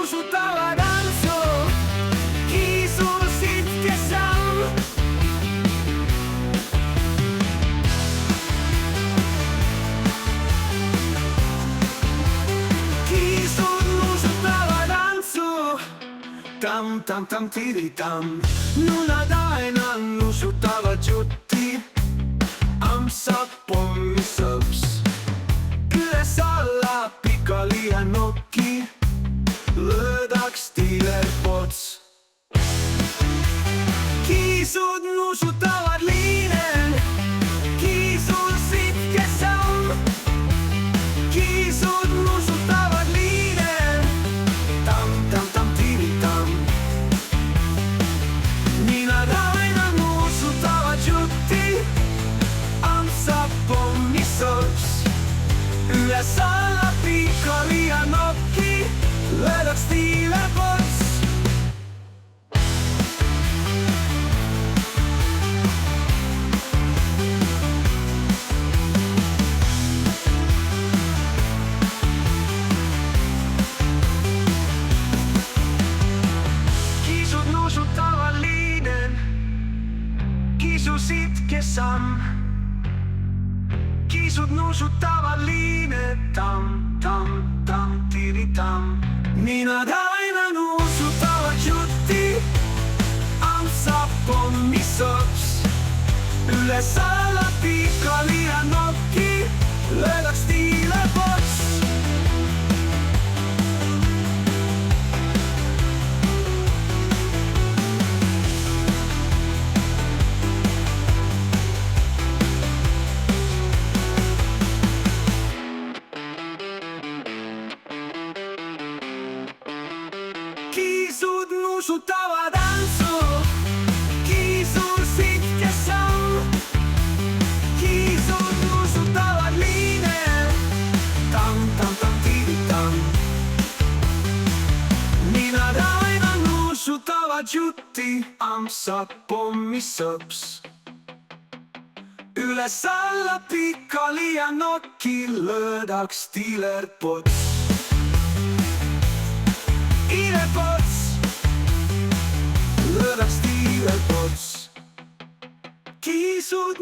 nuusutavad Antsu, kiisusid, kes on. Kiisud nuusutavad Antsu, tam, tam, tam, tiri-tam. Nad aina nuusutavad jutti, Amps saab pommi sõps. Üles alla pikali ja nokki, löödaks tiilerpots. Kiisud nuusutavad liine, kiisusid, kes on. Kiisud nuusutavad liine, tam, tam, tam, tiri-tam. Nii nad aina nuusutavad jutti, Amps saab pommi sõps. Üles alla pikali ja nokki, löödaks tiilerpots. Kiisud nuusutavad liine, kiisusid, kes on. Kiisud nuusutavad liine, tam, tam, tam, tiri-tam. Nii nad aina nuusutavad jutti, Amps saab pommi sõps. Üles alla pikali ja nokki, löödaks tiilerpots. Kiisud nuusutavad Antsu, kiisusid, kes on. Kiisud nuusutavad liine, tam, tam, tam, tiri-tam. Nii nad aina nuusutavad jutti, Amps saab pommi sõps. Üles alla pikali ja nokki, löödaks tiilerpots. Tiilerpots, löödaks tiilerpots. Kiisud